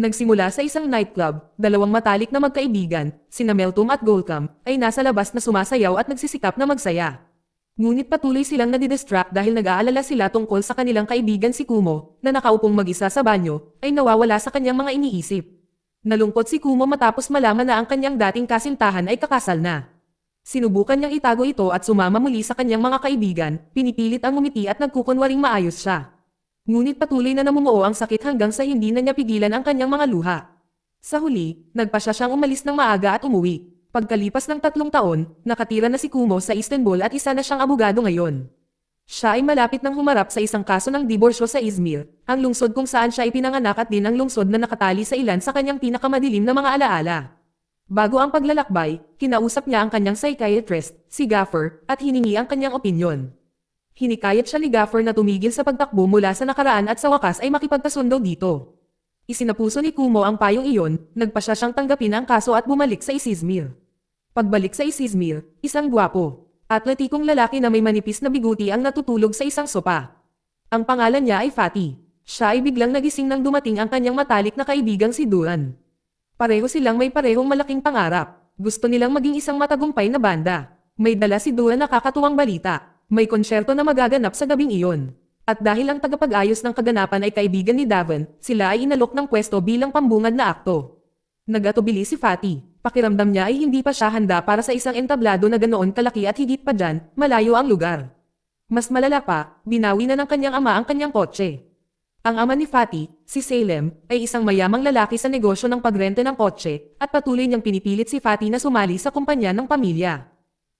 Nagsimula sa isang nightclub, dalawang matalik na magkaibigan, sina Meltom at Golcam, ay nasa labas na sumasayaw at nagsisikap na magsaya. Ngunit patuloy silang nadidistract dahil nag-aalala sila tungkol sa kanilang kaibigan si Kumo, na nakaupong mag-isa sa banyo, ay nawawala sa kanyang mga iniisip. Nalungkot si Kumo matapos malaman na ang kanyang dating kasintahan ay kakasal na. Sinubukan niyang itago ito at sumama muli sa kanyang mga kaibigan, pinipilit ang ngumiti at nagkukunwaring maayos siya. Ngunit patuloy na namumuo ang sakit hanggang sa hindi na niya pigilan ang kanyang mga luha. Sa huli, nagpasya siyang umalis ng maaga at umuwi. Pagkalipas ng 3 taon, nakatira na si Kumo sa Istanbul at isa na siyang abogado ngayon. Siya ay malapit nang humarap sa isang kaso ng diborsyo sa Izmir, ang lungsod kung saan siya ipinanganak at din ang lungsod na nakatali sa ilan sa kanyang pinakamadilim na mga alaala. Bago ang paglalakbay, kinausap niya ang kanyang psychiatrist, si Gaffer, at hiningi ang kanyang opinyon. Hinikayat siya ni Gaffer na tumigil sa pagtakbo mula sa nakaraan at sa wakas ay makipagkasundo dito. Isinapuso ni Kumo ang payong iyon, nagpasya siyang tanggapin ang kaso at bumalik sa Izmir. Pagbalik sa Izmir, isang gwapo, atletikong lalaki na may manipis na biguti ang natutulog sa isang sopa. Ang pangalan niya ay Fatih. Siya ay biglang nagising nang dumating ang kanyang matalik na kaibigang si Duan. Pareho silang may parehong malaking pangarap. Gusto nilang maging isang matagumpay na banda. May dala si Duan na kakatuwang balita. May konsyerto na magaganap sa gabing iyon. At dahil ang tagapag-ayos ng kaganapan ay kaibigan ni Davin, sila ay inalok ng pwesto bilang pambungad na akto. Nagatubili si Fatih. Pakiramdam niya ay hindi pa siya handa para sa isang entablado na ganoon kalaki at higit pa dyan, malayo ang lugar. Mas malala pa, binawi na ng kanyang ama ang kanyang kotse. Ang ama ni Fatih, si Salem, ay isang mayamang lalaki sa negosyo ng pagrente ng kotse, at patuloy niyang pinipilit si Fatih na sumali sa kumpanya ng pamilya.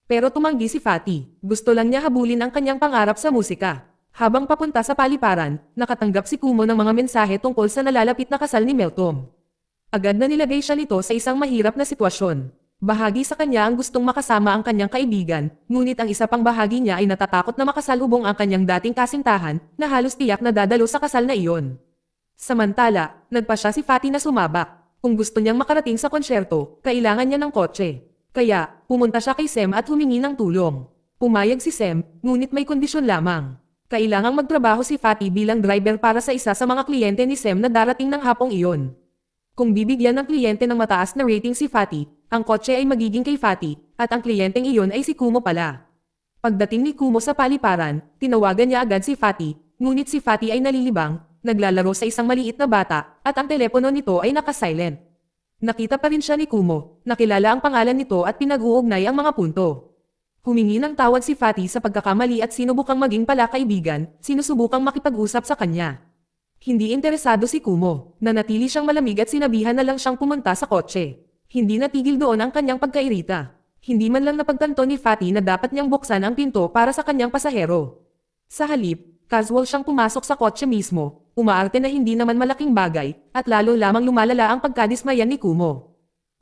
Pero tumanggi si Fatih, gusto lang niya habulin ang kanyang pangarap sa musika. Habang papunta sa paliparan, nakatanggap si Kumo ng mga mensahe tungkol sa nalalapit na kasal ni Meltom. Agad na nilagay siya nito sa isang mahirap na sitwasyon. Bahagi sa kanya ang gustong makasama ang kanyang kaibigan, ngunit ang isa pang bahagi niya ay natatakot na makasalubong ang kanyang dating kasintahan, na halos tiyak na dadalo sa kasal na iyon. Samantala, nagpasya si Fatih na sumabak. Kung gusto niyang makarating sa konsyerto, kailangan niya ng kotse. Kaya, pumunta siya kay Sem at humingi ng tulong. Pumayag si Sem, ngunit may kondisyon lamang. Kailangang magtrabaho si Fatih bilang driver para sa isa sa mga kliyente ni Sem na darating ng hapong iyon. Kung bibigyan ng kliyente ng mataas na rating si Fatih, ang kotse ay magiging kay Fatih, at ang kliyenteng iyon ay si Kumo pala. Pagdating ni Kumo sa paliparan, tinawagan niya agad si Fatih, ngunit si Fatih ay nalilibang, naglalaro sa isang maliit na bata, at ang telepono nito ay naka-silent. Nakita pa rin siya ni Kumo, nakilala ang pangalan nito at pinag-uugnay ang mga punto. Humingi ng tawad si Fatih sa pagkakamali at sinubukang maging pala kaibigan, sinusubukang makipag-usap sa kanya. Hindi interesado si Kumo, nanatili siyang malamig at sinabihan na lang siyang pumunta sa kotse. Hindi natigil doon ang kanyang pagkairita. Hindi man lang napagtanto ni Fatih na dapat niyang buksan ang pinto para sa kanyang pasahero. Sa halip, casual siyang pumasok sa kotse mismo, umaarte na hindi naman malaking bagay, at lalo lamang lumalala ang pagkadismayan ni Kumo.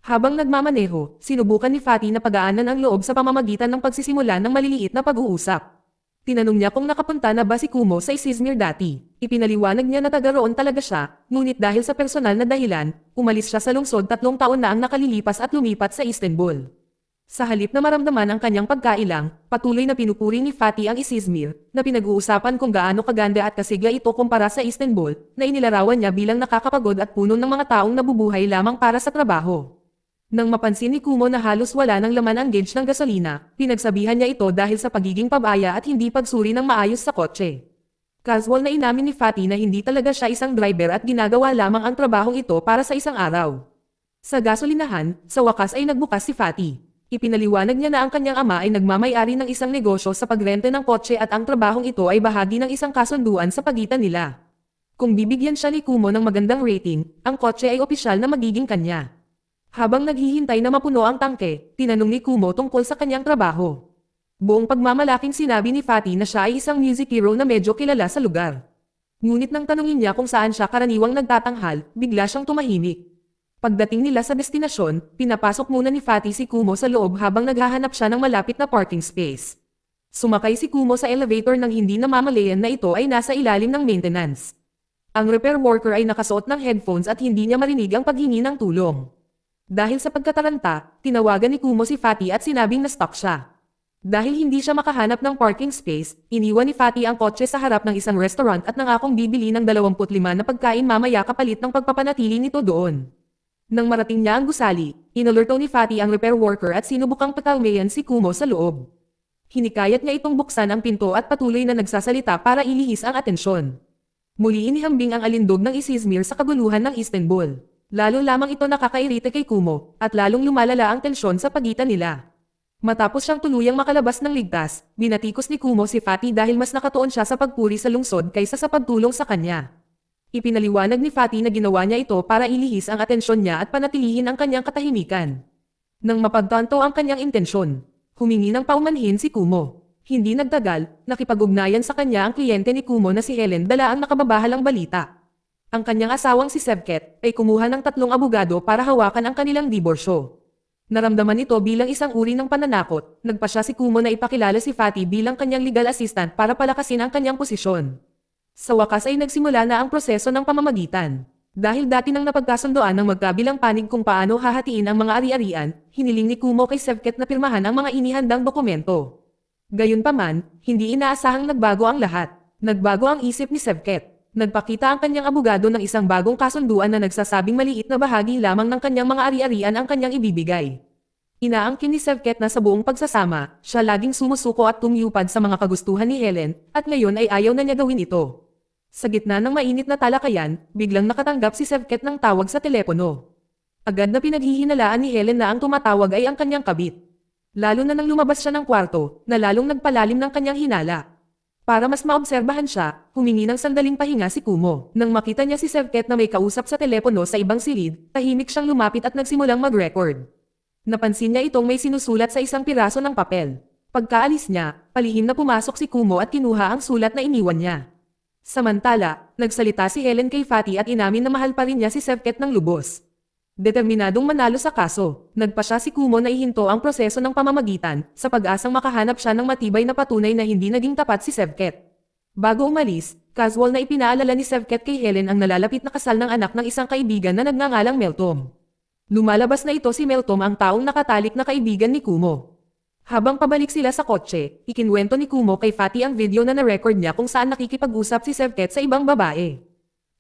Habang nagmamaneho, sinubukan ni Fatih na pagaanan ang loob sa pamamagitan ng pagsisimula ng maliliit na pag-uusap. Tinanong niya kung nakapunta na ba si Kumo sa Izmir dati. Ipinaliwanag niya na taga roon talaga siya, ngunit dahil sa personal na dahilan, umalis siya sa lungsod 3 taon na ang nakalilipas at lumipat sa Istanbul. Sa halip na maramdaman ang kanyang pagkailang, patuloy na pinupuri ni Fatih ang Izmir, na pinag-uusapan kung gaano kaganda at kasigla ito kumpara sa Istanbul, na inilarawan niya bilang nakakapagod at puno ng mga taong nabubuhay lamang para sa trabaho. Nang mapansin ni Kumo na halos wala ng laman ang gauge ng gasolina, pinagsabihan niya ito dahil sa pagiging pabaya at hindi pagsuri ng maayos sa kotse. Casual na inamin ni Fatih na hindi talaga siya isang driver at ginagawa lamang ang trabahong ito para sa isang araw. Sa gasolinahan, sa wakas ay nagbukas si Fatih. Ipinaliwanag niya na ang kanyang ama ay nagmamay-ari ng isang negosyo sa pagrente ng kotse at ang trabahong ito ay bahagi ng isang kasunduan sa pagitan nila. Kung bibigyan siya ni Kumo ng magandang rating, ang kotse ay opisyal na magiging kanya. Habang naghihintay na mapuno ang tangke, tinanong ni Kumo tungkol sa kanyang trabaho. Buong pagmamalaking sinabi ni Fatih na siya ay isang music hero na medyo kilala sa lugar. Ngunit nang tanungin niya kung saan siya karaniwang nagtatanghal, bigla siyang tumahimik. Pagdating nila sa destinasyon, pinapasok muna ni Fatih si Kumo sa loob habang naghahanap siya ng malapit na parking space. Sumakay si Kumo sa elevator nang hindi namamalayan na ito ay nasa ilalim ng maintenance. Ang repair worker ay nakasuot ng headphones at hindi niya marinig ang paghingi ng tulong. Dahil sa pagkataranta, tinawagan ni Kumo si Fatih at sinabing na-stuck siya. Dahil hindi siya makahanap ng parking space, iniwan ni Fatty ang kotse sa harap ng isang restaurant at nangakong bibili ng 25 na pagkain mamaya kapalit ng pagpapanatili nito doon. Nang marating niya ang gusali, inalerto ni Fatty ang repair worker at sinubukang pakalmayan si Kumo sa loob. Hinikayat niya itong buksan ang pinto at patuloy na nagsasalita para ilihis ang atensyon. Muli inihambing ang alindog ng Izmir sa kaguluhan ng Istanbul. Lalo lamang ito nakakairita kay Kumo, at lalong lumalala ang tensyon sa pagitan nila. Matapos siyang tuluyang makalabas ng ligtas, binatikos ni Kumo si Fatty dahil mas nakatuon siya sa pagpuri sa lungsod kaysa sa pagtulong sa kanya. Ipinaliwanag ni Fatty na ginawa niya ito para ilihis ang atensyon niya at panatilihin ang kanyang katahimikan. Nang mapagtanto ang kanyang intensyon, humingi ng paumanhin si Kumo. Hindi nagtagal, nakipag-ugnayan sa kanya ang kliyente ni Kumo na si Helen dala ang nakababahalang balita. Ang kanyang asawang si Sevket ay kumuha ng 3 abogado para hawakan ang kanilang diborsyo. Naramdaman ito bilang isang uri ng pananakot, nagpasya si Kumo na ipakilala si Fatty bilang kanyang legal assistant para palakasin ang kanyang posisyon. Sa wakas ay nagsimula na ang proseso ng pamamagitan. Dahil dati nang napagkasundoan ng magkabilang panig kung paano hahatiin ang mga ari-arian, hiniling ni Kumo kay Sevket na pirmahan ang mga inihandang dokumento. Gayunpaman, hindi inaasahang nagbago ang lahat. Nagbago ang isip ni Sevket. Nagpakita ang kanyang abogado ng isang bagong kasunduan na nagsasabing maliit na bahagi lamang ng kanyang mga ari-arian ang kanyang ibibigay. Inaangkin ni Sevket na sa buong pagsasama, siya laging sumusuko at tumiyupad sa mga kagustuhan ni Helen, at ngayon ay ayaw na niya gawin ito. Sa gitna ng mainit na talakayan, biglang nakatanggap si Sevket ng tawag sa telepono. Agad na pinaghihinalaan ni Helen na ang tumatawag ay ang kanyang kabit. Lalo na nang lumabas siya ng kwarto, na lalong nagpalalim ng kanyang hinala. Para mas maobserbahan siya, humingi ng sandaling pahinga si Kumo. Nang makita niya si Sevket na may kausap sa telepono sa ibang silid, tahimik siyang lumapit at nagsimulang mag-record. Napansin niya itong may sinusulat sa isang piraso ng papel. Pagkaalis niya, palihim na pumasok si Kumo at kinuha ang sulat na iniwan niya. Samantala, nagsalita si Helen kay Fatty at inamin na mahal pa rin niya si Sevket ng lubos. Determinadong manalo sa kaso, nagpasya si Kumo na ihinto ang proseso ng pamamagitan sa pag-asang makahanap siya ng matibay na patunay na hindi naging tapat si Sevket. Bago umalis, casual na ipinaalala ni Sevket kay Helen ang nalalapit na kasal ng anak ng isang kaibigan na nagngangalang Meltom. Lumalabas na ito si Meltom ang taong nakatalik na kaibigan ni Kumo. Habang pabalik sila sa kotse, ikinwento ni Kumo kay Fatty ang video na na-record niya kung saan nakikipag-usap si Sevket sa ibang babae.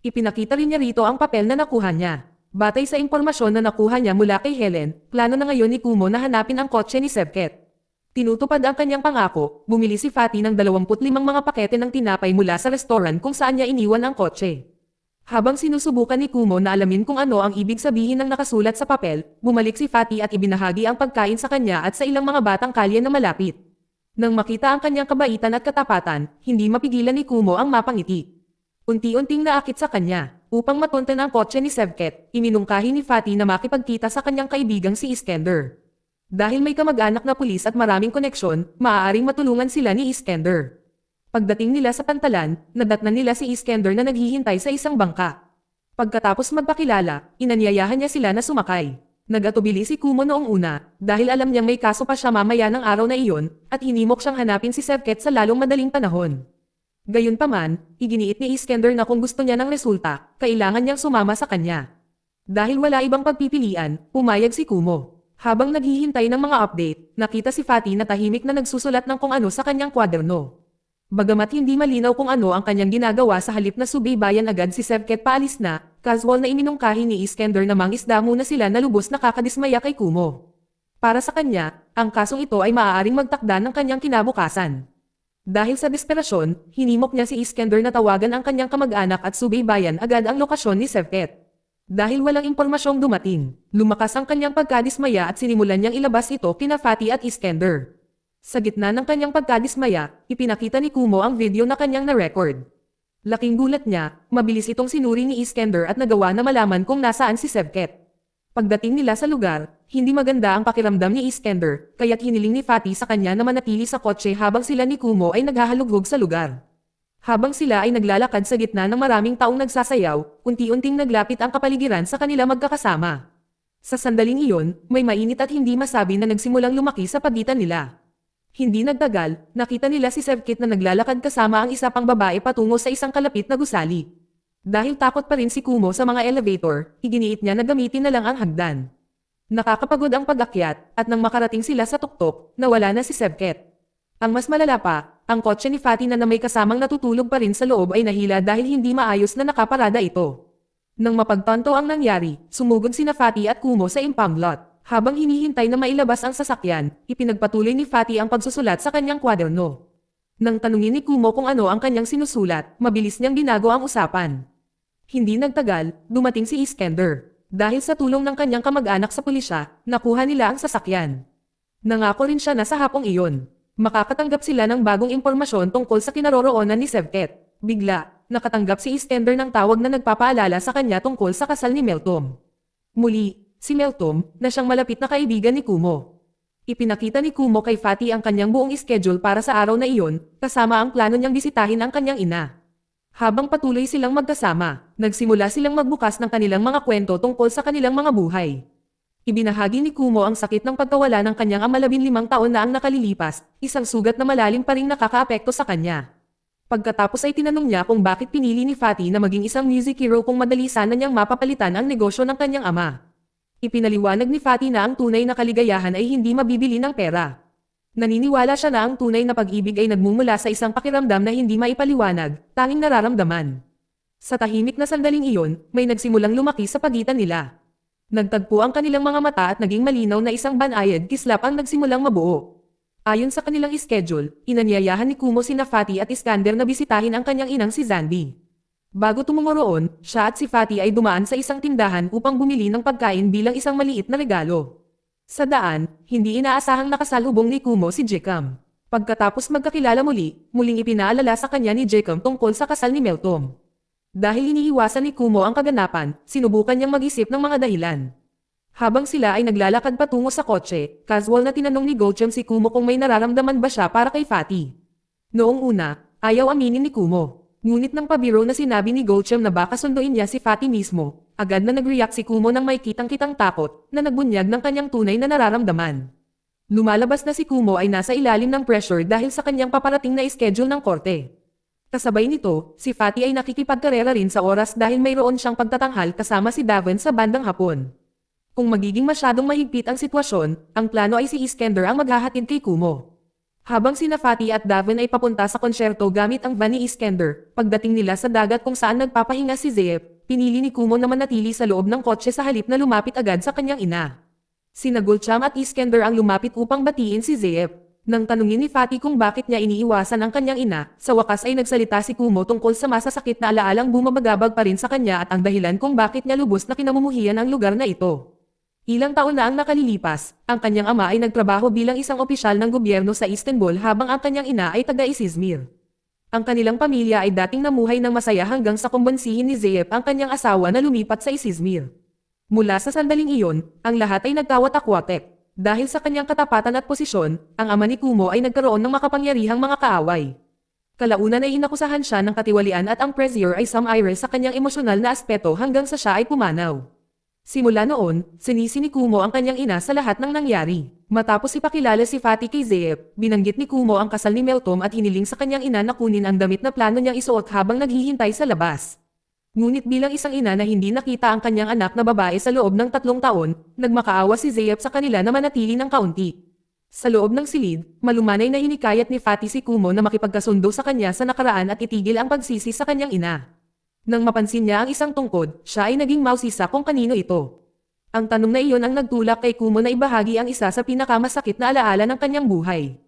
Ipinakita rin niya rito ang papel na nakuha niya. Batay sa impormasyon na nakuha niya mula kay Helen, plano na ngayon ni Kumo na hanapin ang kotse ni Sevket. Tinutupad ang kanyang pangako, bumili si Fatty ng 25 mga pakete ng tinapay mula sa restaurant kung saan niya iniwan ang kotse. Habang sinusubukan ni Kumo na alamin kung ano ang ibig sabihin ng nakasulat sa papel, bumalik si Fatty at ibinahagi ang pagkain sa kanya at sa ilang mga batang kalye na malapit. Nang makita ang kanyang kabaitan at katapatan, hindi mapigilan ni Kumo ang mapangiti. Unti-unting naakit sa kanya. Upang matuntan ang kotse ni Sevket, iminungkahi ni Fatty na makipagkita sa kanyang kaibigang si Iskender. Dahil may kamag-anak na pulis at maraming koneksyon, maaaring matulungan sila ni Iskender. Pagdating nila sa pantalan, nadatnan nila si Iskender na naghihintay sa isang bangka. Pagkatapos magpakilala, inanyayahan niya sila na sumakay. Nagatubili si Kumo noong una, dahil alam niyang may kaso pa siya mamaya ng araw na iyon, at hinimok siyang hanapin si Sevket sa lalong madaling panahon. Gayunpaman, iginiit ni Iskender na kung gusto niya ng resulta, kailangan niyang sumama sa kanya. Dahil wala ibang pagpipilian, pumayag si Kumo. Habang naghihintay ng mga update, nakita si Fatty na tahimik na nagsusulat ng kung ano sa kanyang kwaderno. Bagamat hindi malinaw kung ano ang kanyang ginagawa sa halip na subaybayan agad si Sevket paalis na, casual na iminungkahi ni Iskender na mangisda muna sila na lubos nakakadismaya kay Kumo. Para sa kanya, ang kasong ito ay maaaring magtakda ng kanyang kinabukasan. Dahil sa desperasyon, hinimok niya si Iskender na tawagan ang kanyang kamag-anak at subaybayan agad ang lokasyon ni Sevket. Dahil walang impormasyong dumating, lumakas ang kanyang pagkadismaya at sinimulan niyang ilabas ito kina Fatty at Iskender. Sa gitna ng kanyang pagkadismaya, ipinakita ni Kumo ang video na kanyang na-record. Laking gulat niya, mabilis itong sinuri ni Iskender at nagawa na malaman kung nasaan si Sevket. Pagdating nila sa lugar, hindi maganda ang pakiramdam ni Iskender, kaya't hiniling ni Fatty sa kanya na manatili sa kotse habang sila ni Kumo ay naghahalughog sa lugar. Habang sila ay naglalakad sa gitna ng maraming taong nagsasayaw, unti-unting naglapit ang kapaligiran sa kanila magkakasama. Sa sandaling iyon, may mainit at hindi masabi na nagsimulang lumaki sa pagitan nila. Hindi nagtagal, nakita nila si Sevket na naglalakad kasama ang isa pang babae patungo sa isang kalapit na gusali. Dahil takot pa rin si Kumo sa mga elevator, iginiit niya na gamitin na lang ang hagdan. Nakakapagod ang pag-akyat, at nang makarating sila sa tuktok, nawala na si Sevket. Ang mas malala pa, ang kotse ni Fatty na may kasamang natutulog pa rin sa loob ay nahila dahil hindi maayos na nakaparada ito. Nang mapagtanto ang nangyari, sumugod sina Fatty at Kumo sa impound lot. Habang hinihintay na mailabas ang sasakyan, ipinagpatuloy ni Fatty ang pagsusulat sa kanyang kwaderno. Nang tanungin ni Kumo kung ano ang kanyang sinusulat, mabilis niyang binago ang usapan. Hindi nagtagal, dumating si Iskender. Dahil sa tulong ng kanyang kamag-anak sa pulisya, nakuha nila ang sasakyan. Nangako rin siya na sa hapong iyon, makakatanggap sila ng bagong impormasyon tungkol sa kinaroroonan ni Sevket. Bigla, nakatanggap si Iskender ng tawag na nagpapaalala sa kanya tungkol sa kasal ni Meltom. Muli, si Meltom, na siyang malapit na kaibigan ni Kumo. Ipinakita ni Kumo kay Fatty ang kanyang buong schedule para sa araw na iyon, kasama ang plano niyang bisitahin ang kanyang ina. Habang patuloy silang magkasama, nagsimula silang magbukas ng kanilang mga kwento tungkol sa kanilang mga buhay. Ibinahagi ni Kumo ang sakit ng pagkawala ng kanyang ama 15 taon na ang nakalilipas, isang sugat na malalim pa ring nakakaapekto sa kanya. Pagkatapos ay tinanong niya kung bakit pinili ni Fatty na maging isang music hero kung madali sana niyang mapapalitan ang negosyo ng kanyang ama. Ipinaliwanag ni Fatty na ang tunay na kaligayahan ay hindi mabibili ng pera. Naniniwala siya na ang tunay na pag-ibig ay nagmumula sa isang pakiramdam na hindi maipaliwanag, tanging nararamdaman. Sa tahimik na sandaling iyon, may nagsimulang lumaki sa pagitan nila. Nagtagpo ang kanilang mga mata at naging malinaw na isang banayad kislap ang nagsimulang mabuo. Ayon sa kanilang schedule, inanyayahan ni Kumo sina Fatty at Iskander na bisitahin ang kanyang inang si Zandy. Bago tumungo roon, siya at si Fatty ay dumaan sa isang tindahan upang bumili ng pagkain bilang isang maliit na regalo. Sa daan, hindi inaasahang nakasalubong ni Kumo si Jekam. Pagkatapos magkakilala muling ipinaalala sa kanya ni Jekam tungkol sa kasal ni Meltom. Dahil iniiwasan ni Kumo ang kaganapan, sinubukan niyang mag-isip ng mga dahilan. Habang sila ay naglalakad patungo sa kotse, casual na tinanong ni Gocham si Kumo kung may nararamdaman ba siya para kay Fatty. Noong una, ayaw aminin ni Kumo. Ngunit nang pabiro na sinabi ni Gocham na baka sunduin niya si Fatty mismo, agad na nag-react si Kumo nang may kitang-kitang takot na nagbunyag ng kanyang tunay na nararamdaman. Lumalabas na si Kumo ay nasa ilalim ng pressure dahil sa kanyang paparating na schedule ng korte. Kasabay nito, si Fatty ay nakikipagkarera rin sa oras dahil mayroon siyang pagtatanghal kasama si Davin sa bandang hapon. Kung magiging masyadong mahigpit ang sitwasyon, ang plano ay si Iskender ang maghahatid kay Kumo. Habang sina Fatty at Davin ay papunta sa konsyerto gamit ang van ni Iskender, pagdating nila sa dagat kung saan nagpapahinga si Zeep, pinili ni Kumo na manatili sa loob ng kotse sa halip na lumapit agad sa kanyang ina. Sina Gulcham at Iskender ang lumapit upang batiin si Zeep. Nang tanungin ni Fatty kung bakit niya iniiwasan ang kanyang ina, sa wakas ay nagsalita si Kumo tungkol sa masasakit na alaalang bumabagabag pa rin sa kanya at ang dahilan kung bakit niya lubos na kinamumuhian ang lugar na ito. Ilang taon na ang nakalilipas, ang kanyang ama ay nagtrabaho bilang isang opisyal ng gobyerno sa Istanbul habang ang kanyang ina ay taga-Izmir. Ang kanilang pamilya ay dating namuhay ng masaya hanggang sa kumbonsihin ni Zeep ang kanyang asawa na lumipat sa Izmir. Mula sa sandaling iyon, ang lahat ay nagkawatak-watek. Dahil sa kanyang katapatan at posisyon, ang ama ni Kumo ay nagkaroon ng makapangyarihang mga kaaway. Kalaunan ay inakusahan siya ng katiwalian at ang pressure ay sumire sa kanyang emosyonal na aspeto hanggang sa siya ay pumanaw. Simula noon, sinisi ni Kumo ang kanyang ina sa lahat ng nangyari. Matapos ipakilala si Fatty kay Zeep, binanggit ni Kumo ang kasal ni Meltom at hiniling sa kanyang ina na kunin ang damit na plano niyang isuot habang naghihintay sa labas. Ngunit bilang isang ina na hindi nakita ang kanyang anak na babae sa loob ng 3 taon, nagmakaawa si Zeep sa kanila na manatili ng kaunti. Sa loob ng silid, malumanay na hinikayat ni Fatty si Kumo na makipagkasundo sa kanya sa nakaraan at itigil ang pagsisi sa kanyang ina. Nang mapansin niya ang isang tungkod, siya ay naging mausisa kung kanino ito. Ang tanong na iyon ang nagtulak kay Kumo na ibahagi ang isa sa pinakamasakit na alaala ng kanyang buhay.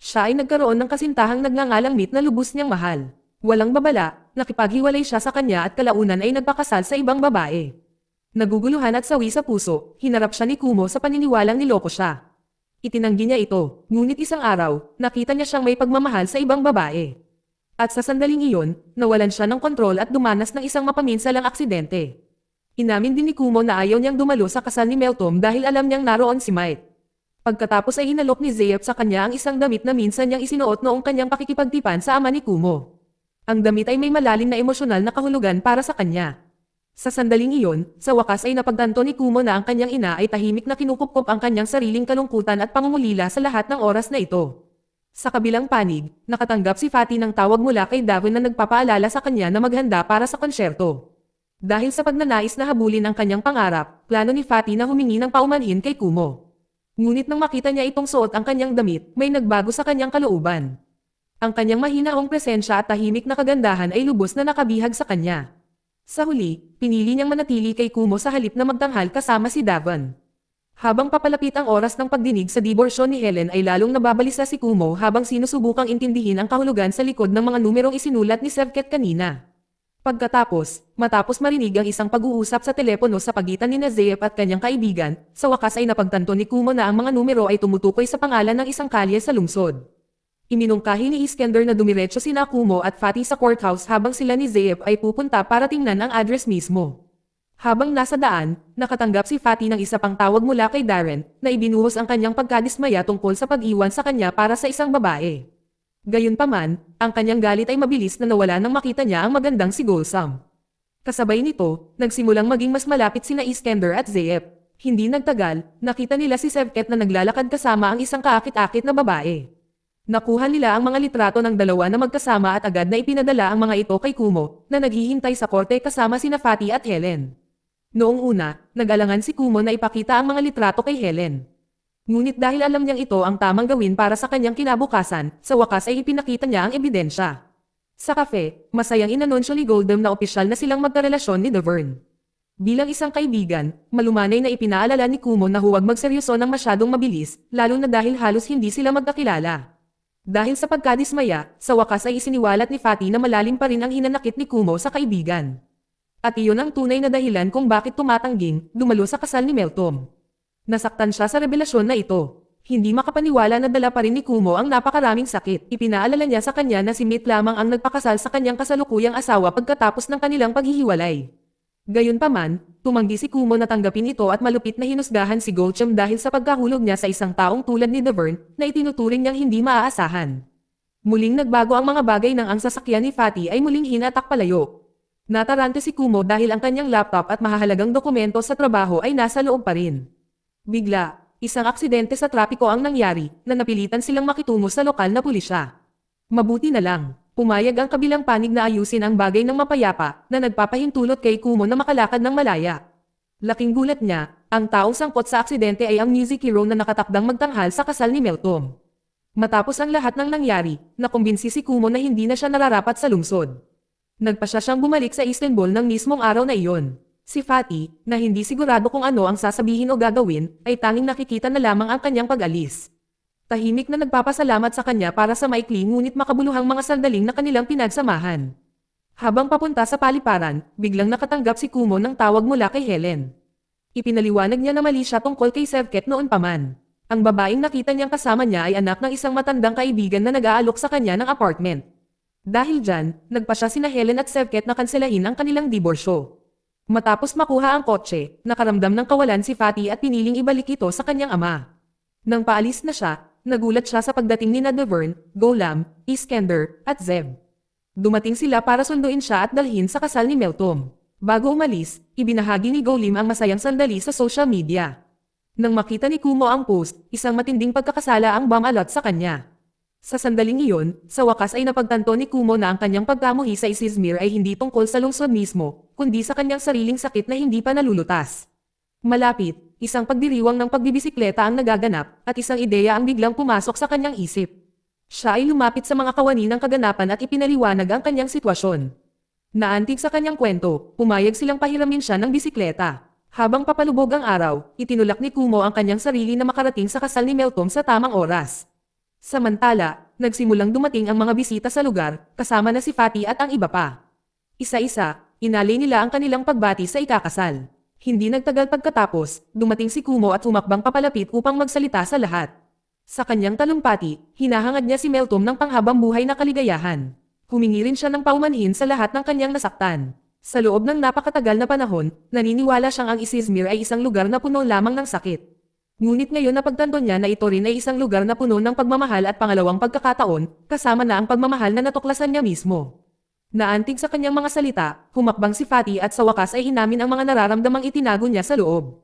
Siya ay nagkaroon ng kasintahang nagngangalang Mit na lubos niyang mahal. Walang babala, nakipaghiwalay siya sa kanya at kalaunan ay nagpakasal sa ibang babae. Naguguluhan at sawi sa puso, hinarap siya ni Kumo sa paniniwalang niloko siya. Itinanggi niya ito, ngunit isang araw, nakita niya siyang may pagmamahal sa ibang babae. At sa sandaling iyon, nawalan siya ng kontrol at dumanas ng isang mapaminsalang aksidente. Inamin din ni Kumo na ayaw niyang dumalo sa kasal ni Meltom dahil alam niyang naroon si Might. Pagkatapos ay hinalok ni Zeep sa kanya ang isang damit na minsan niyang isinuot noong kanyang pakikipagtipan sa ama ni Kumo. Ang damit ay may malalim na emosyonal na kahulugan para sa kanya. Sa sandaling iyon, sa wakas ay napagtanto ni Kumo na ang kanyang ina ay tahimik na kinukupkop ang kanyang sariling kalungkutan at pangungulila sa lahat ng oras na ito. Sa kabilang panig, nakatanggap si Fatty ng tawag mula kay Davin na nagpapaalala sa kanya na maghanda para sa konsyerto. Dahil sa pagnanais na habulin ang kanyang pangarap, plano ni Fatty na humingi ng paumanhin kay Kumo. Ngunit nang makita niya itong suot ang kanyang damit, may nagbago sa kanyang kalooban. Ang kanyang mahinaong presensya at tahimik na kagandahan ay lubos na nakabihag sa kanya. Sa huli, pinili niyang manatili kay Kumo sa halip na magtanghal kasama si Davon. Habang papalapit ang oras ng pagdinig sa diborsyon ni Helen ay lalong nababalisa si Kumo habang sinusubukang intindihin ang kahulugan sa likod ng mga numerong isinulat ni Serket kanina. Matapos marinig ang isang pag-uusap sa telepono sa pagitan ni Zeep at kanyang kaibigan, sa wakas ay napagtanto ni Kumo na ang mga numero ay tumutukoy sa pangalan ng isang kalye sa lungsod. Iminungkahi ni Iskender na dumiretso sina Kumo at Fatty sa courthouse habang sila ni Zeep ay pupunta para tingnan ang address mismo. Habang nasa daan, nakatanggap si Fatty ng isa pang tawag mula kay Darren na ibinuhos ang kanyang pagkadismaya tungkol sa pag-iwan sa kanya para sa isang babae. Gayunpaman, ang kanyang galit ay mabilis na nawala nang makita niya ang magandang si Golsam. Kasabay nito, nagsimulang maging mas malapit sina Iskender at Zeep. Hindi nagtagal, nakita nila si Serket na naglalakad kasama ang isang kaakit-akit na babae. Nakuha nila ang mga litrato ng dalawa na magkasama at agad na ipinadala ang mga ito kay Kumo, na naghihintay sa korte kasama sina Fatty at Helen. Noong una, nag-alangan si Kumo na ipakita ang mga litrato kay Helen. Ngunit dahil alam niyang ito ang tamang gawin para sa kanyang kinabukasan, sa wakas ay ipinakita niya ang ebidensya. Sa kafe, masayang inanunsyo ni Goldem na opisyal na silang magkarelasyon ni Davern. Bilang isang kaibigan, malumanay na ipinaalala ni Kumo na huwag magseryoso ng masyadong mabilis, lalo na dahil halos hindi sila magkakilala. Dahil sa pagkadismaya, sa wakas ay isiniwalat ni Fatty na malalim pa rin ang hinanakit ni Kumo sa kaibigan. At iyon ang tunay na dahilan kung bakit tumatangging, dumalo sa kasal ni Meltom. Nasaktan siya sa revelasyon na ito. Hindi makapaniwala na dala pa rin ni Kumo ang napakaraming sakit. Ipinaalala niya sa kanya na si Mitt lamang ang nagpakasal sa kanyang kasalukuyang asawa pagkatapos ng kanilang paghihiwalay. Gayunpaman, tumanggi si Kumo na tanggapin ito at malupit na hinusgahan si Goldchum dahil sa pagkahulog niya sa isang taong tulad ni Davern na itinuturing niyang hindi maaasahan. Muling nagbago ang mga bagay nang ang sasakyan ni Fatty ay muling hinatak palayo. Natarante si Kumo dahil ang kanyang laptop at mahahalagang dokumento sa trabaho ay nasa loob pa rin. Bigla, isang aksidente sa trapiko ang nangyari na napilitan silang makitungo sa lokal na pulisya. Mabuti na lang. Pumayag ang kabilang panig na ayusin ang bagay ng mapayapa na nagpapahintulot kay Kumo na makalakad ng malaya. Laking gulat niya, ang taong sangkot sa aksidente ay ang music hero na nakatakdang magtanghal sa kasal ni Meltom. Matapos ang lahat ng nangyari, nakumbinsi si Kumo na hindi na siya nararapat sa lungsod. Nagpasya siyang bumalik sa Istanbul ng mismong araw na iyon. Si Fatty, na hindi sigurado kung ano ang sasabihin o gagawin, ay tanging nakikita na lamang ang kanyang pag-alis. Tahimik na nagpapasalamat sa kanya para sa maikli ngunit makabuluhang mga sandaling na kanilang pinagsamahan. Habang papunta sa paliparan, biglang nakatanggap si Kumo ng tawag mula kay Helen. Ipinaliwanag niya na mali siya tungkol kay Serket noon pa man. Ang babaeng nakita niyang kasama niya ay anak ng isang matandang kaibigan na nag-aalok sa kanya ng apartment. Dahil dyan, nagpasya sina Helen at Serket na kanselahin ang kanilang diborsyo. Matapos makuha ang kotse, nakaramdam ng kawalan si Fatty at piniling ibalik ito sa kanyang ama. Nang paalis na siya, nagulat siya sa pagdating ni Davern, Golam, Iskender, at Zeb. Dumating sila para sunduin siya at dalhin sa kasal ni Meltom. Bago umalis, ibinahagi ni Golim ang masayang sandali sa social media. Nang makita ni Kumo ang post, isang matinding pagkakasala ang bumalot sa kanya. Sa sandaling iyon, sa wakas ay napagtanto ni Kumo na ang kanyang pagkamuhi sa Izmir ay hindi tungkol sa lungsod mismo, kundi sa kanyang sariling sakit na hindi pa nalulutas. Malapit, isang pagdiriwang ng pagbibisikleta ang nagaganap, at isang ideya ang biglang pumasok sa kanyang isip. Siya ay lumapit sa mga kawani ng kaganapan at ipinaliwanag ang kanyang sitwasyon. Naantig sa kanyang kwento, pumayag silang pahiramin siya ng bisikleta. Habang papalubog ang araw, itinulak ni Kumo ang kanyang sarili na makarating sa kasal ni Meltom sa tamang oras. Samantala, nagsimulang dumating ang mga bisita sa lugar, kasama na si Fatty at ang iba pa. Isa-isa, inalay nila ang kanilang pagbati sa ikakasal. Hindi nagtagal pagkatapos, dumating si Kumo at humakbang papalapit upang magsalita sa lahat. Sa kanyang talumpati, hinahangad niya si Meltom ng panghabang buhay na kaligayahan. Humingi rin siya ng paumanhin sa lahat ng kanyang nasaktan. Sa loob ng napakatagal na panahon, naniniwala siyang ang Izmir ay isang lugar na puno lamang ng sakit. Ngunit ngayon napagtanto niya na ito rin ay isang lugar na puno ng pagmamahal at pangalawang pagkakataon, kasama na ang pagmamahal na natuklasan niya mismo. Naantig sa kanyang mga salita, humakbang si Fatty at sa wakas ay hinamin ang mga nararamdamang itinago niya sa loob.